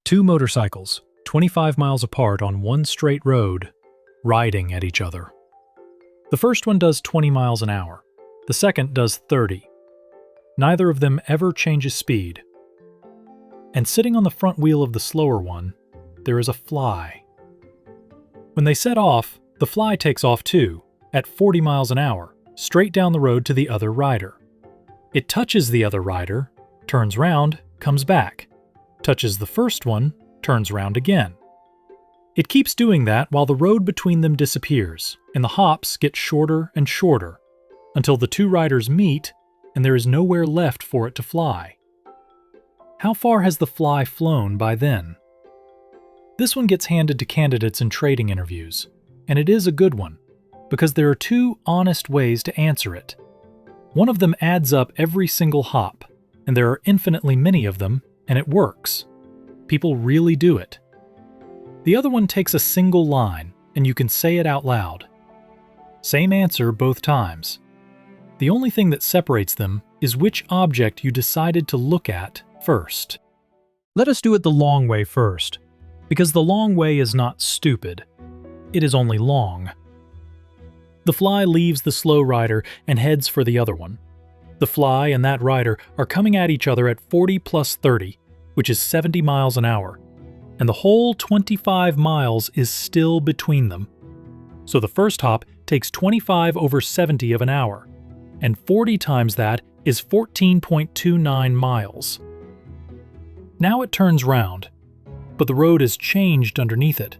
Two motorcycles, 25 miles apart on one straight road, riding at each other. The first one does 20 miles an hour. The second does 30. Neither of them ever changes speed. And sitting on the front wheel of the slower one, there is a fly. When they set off, the fly takes off too, at 40 miles an hour, straight down the road to the other rider. It touches the other rider, turns round, comes back, touches the first one, turns round again. It keeps doing that while the road between them disappears, and the hops get shorter and shorter, until the two riders meet and there is nowhere left for it to fly. How far has the fly flown by then? This one gets handed to candidates in trading interviews, and it is a good one, because there are two honest ways to answer it. One of them adds up every single hop, and there are infinitely many of them, and it works. People really do it. The other one takes a single line, and you can say it out loud. Same answer both times. The only thing that separates them is which object you decided to look at first. Let us do it the long way first, because the long way is not stupid. It is only long. The fly leaves the slow rider and heads for the other one. The fly and that rider are coming at each other at 40 plus 30, which is 70 miles an hour, and the whole 25 miles is still between them. So the first hop takes 25 over 70 of an hour, and 40 times that is 14.29 miles. Now it turns round, but the road has changed underneath it.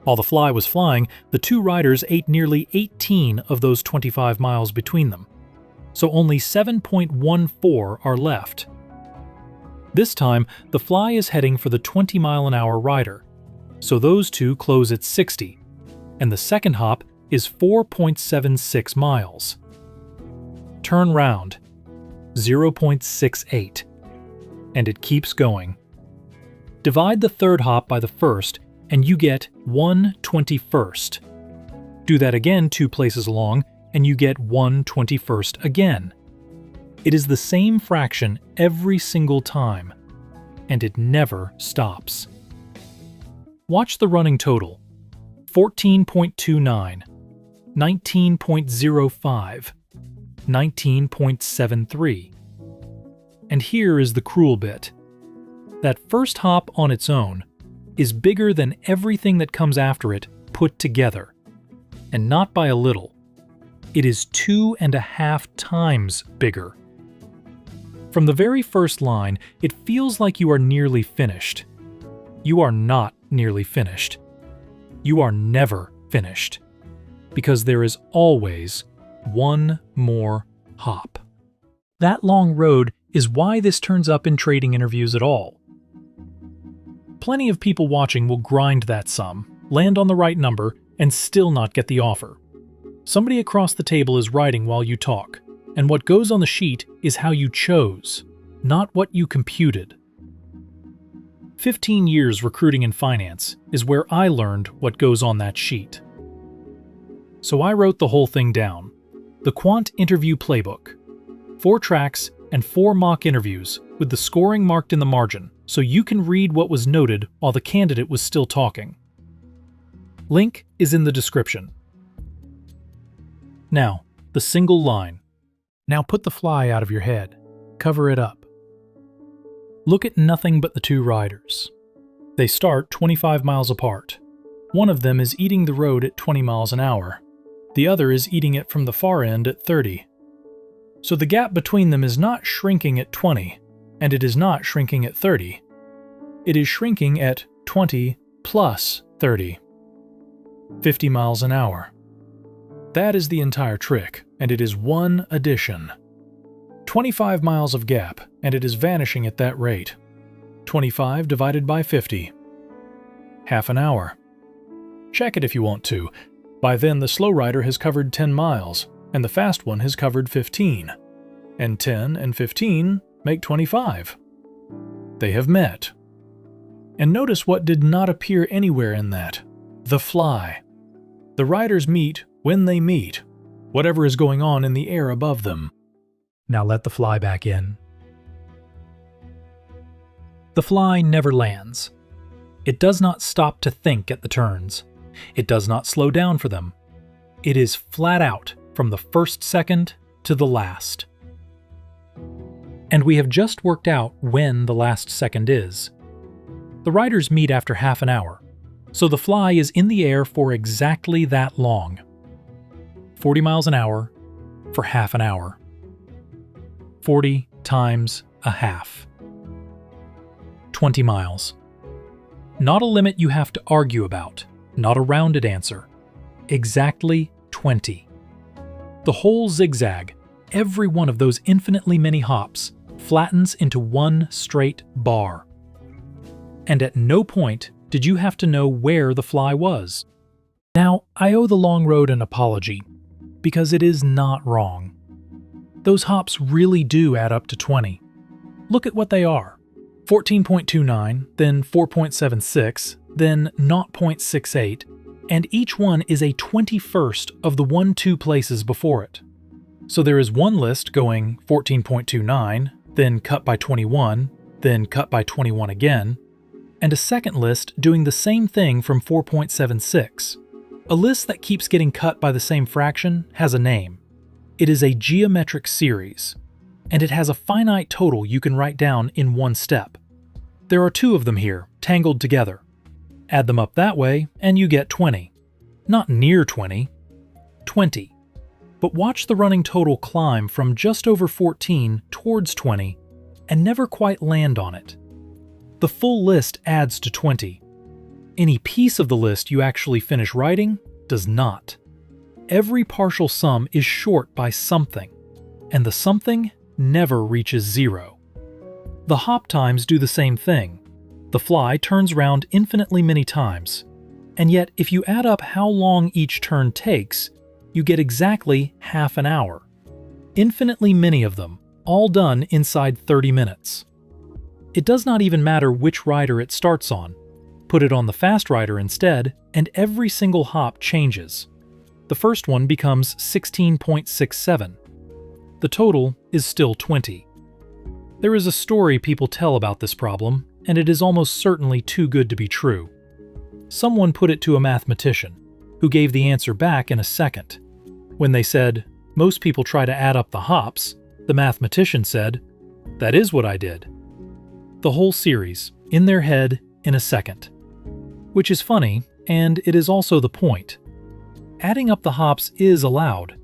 While the fly was flying, the two riders ate nearly 18 of those 25 miles between them, so only 7.14 are left. This time, the fly is heading for the 20-mile-an-hour rider, so those two close at 60, and the second hop is 4.76 miles. Turn round, 0.68, and it keeps going. Divide the third hop by the first, and you get 1/21st. Do that again 2 places along, and you get 1/21st again. It is the same fraction every single time, and it never stops. Watch the running total: 14.29, 19.05, 19.73. And here is the cruel bit. That first hop on its own is bigger than everything that comes after it put together, and not by a little. It is 2.5 times bigger. From the very first line, it feels like you are nearly finished. You are not nearly finished. You are never finished, because there is always one more hop. That long road is why this turns up in trading interviews at all. Plenty of people watching will grind that sum, land on the right number, and still not get the offer. Somebody across the table is writing while you talk, and what goes on the sheet is how you chose, not what you computed. 15 years recruiting in finance is where I learned what goes on that sheet. So I wrote the whole thing down. The Quant interview playbook. 4 tracks and 4 mock interviews with the scoring marked in the margin, so you can read what was noted while the candidate was still talking. Link is in the description. Now, the single line. Now put the fly out of your head. Cover it up. Look at nothing but the two riders. They start 25 miles apart. One of them is eating the road at 20 miles an hour. The other is eating it from the far end at 30. So the gap between them is not shrinking at 20, and it is not shrinking at 30. It is shrinking at 20 plus 30. 50 miles an hour. That is the entire trick, and it is one addition. 25 miles of gap, and it is vanishing at that rate. 25 divided by 50. Half an hour. Check it if you want to. By then the slow rider has covered 10 miles, and the fast one has covered 15. And 10 and 15 make 25. They have met. And notice what did not appear anywhere in that. The fly. The riders meet when they meet, whatever is going on in the air above them. Now let the fly back in. The fly never lands. It does not stop to think at the turns. It does not slow down for them. It is flat out from the first second to the last. And we have just worked out when the last second is. The riders meet after half an hour, so the fly is in the air for exactly that long. 40 miles an hour for half an hour. 40 times a half. 20 miles. Not a limit you have to argue about, not a rounded answer. Exactly 20. The whole zigzag, every one of those infinitely many hops, flattens into one straight bar. And at no point did you have to know where the fly was. Now, I owe the long road an apology, because it is not wrong. Those hops really do add up to 20. Look at what they are. 14.29, then 4.76, then 0.68, and each one is a 21st of the 1-2 places before it. So there is one list going 14.29, then cut by 21, then cut by 21 again, and a second list doing the same thing from 4.76. A list that keeps getting cut by the same fraction has a name. It is a geometric series, and it has a finite total you can write down in one step. There are two of them here, tangled together. Add them up that way, and you get 20. Not near 20, 20. But watch the running total climb from just over 14 towards 20, and never quite land on it. The full list adds to 20. Any piece of the list you actually finish writing does not. Every partial sum is short by something, and the something never reaches 0. The hop times do the same thing. The fly turns round infinitely many times, and yet if you add up how long each turn takes, you get exactly half an hour. Infinitely many of them, all done inside 30 minutes. It does not even matter which rider it starts on. Put it on the fast rider instead, and every single hop changes. The first one becomes 16.67. The total is still 20. There is a story people tell about this problem, and it is almost certainly too good to be true. Someone put it to a mathematician, who gave the answer back in a second. When they said, "Most people try to add up the hops," the mathematician said, "That is what I did." The whole series, in their head, in a second. Which is funny, and it is also the point. Adding up the hops is allowed.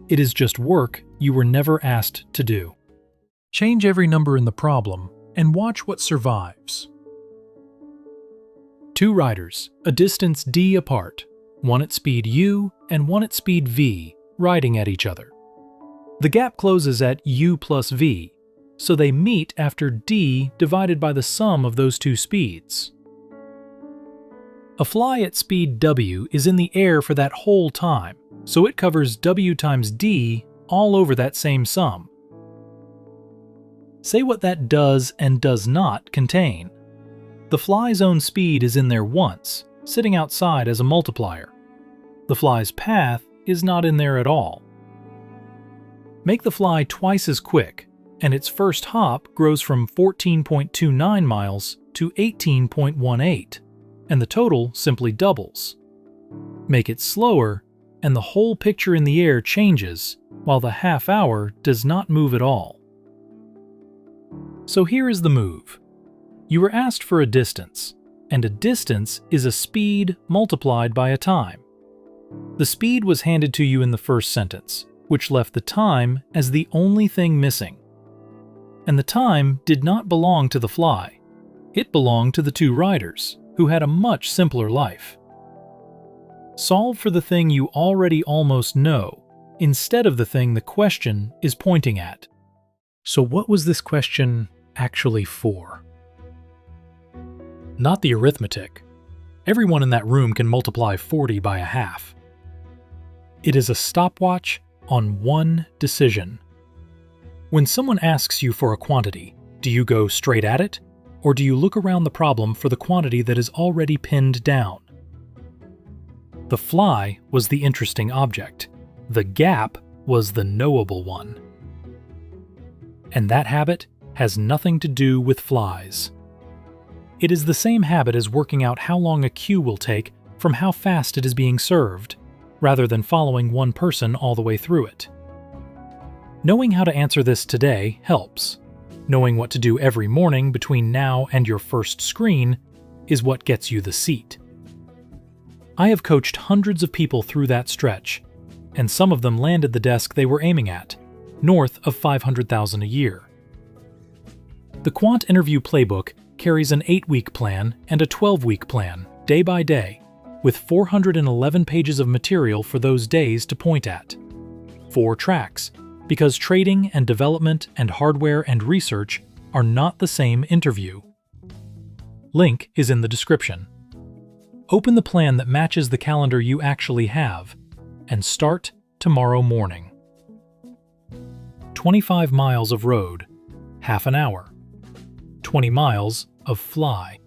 It is just work you were never asked to do. Change every number in the problem, and watch what survives. Two riders, a distance d apart, one at speed u and one at speed v, riding at each other. The gap closes at u plus v, so they meet after d divided by the sum of those two speeds. A fly at speed w is in the air for that whole time, so it covers w times d all over that same sum. Say what that does and does not contain. The fly's own speed is in there once, sitting outside as a multiplier. The fly's path is not in there at all. Make the fly twice as quick, and its first hop grows from 14.29 miles to 18.18, and the total simply doubles. Make it slower, and the whole picture in the air changes, while the half hour does not move at all. So here is the move. You were asked for a distance, and a distance is a speed multiplied by a time. The speed was handed to you in the first sentence, which left the time as the only thing missing. And the time did not belong to the fly. It belonged to the two riders, who had a much simpler life. Solve for the thing you already almost know, instead of the thing the question is pointing at. So what was this question actually for? Not the arithmetic. Everyone in that room can multiply 40 by a half. It is a stopwatch on one decision. When someone asks you for a quantity, do you go straight at it, or do you look around the problem for the quantity that is already pinned down? The fly was the interesting object. The gap was the knowable one. And that habit has nothing to do with flies. It is the same habit as working out how long a queue will take from how fast it is being served, rather than following one person all the way through it. Knowing how to answer this today helps. Knowing what to do every morning between now and your first screen is what gets you the seat. I have coached hundreds of people through that stretch, and some of them landed the desk they were aiming at, north of $500,000 a year. The Quant interview playbook carries an 8-week plan and a 12-week plan, day by day, with 411 pages of material for those days to point at. 4 tracks, because trading and development and hardware and research are not the same interview. Link is in the description. Open the plan that matches the calendar you actually have, and start tomorrow morning. 25 miles of road, half an hour. 20 miles of fly.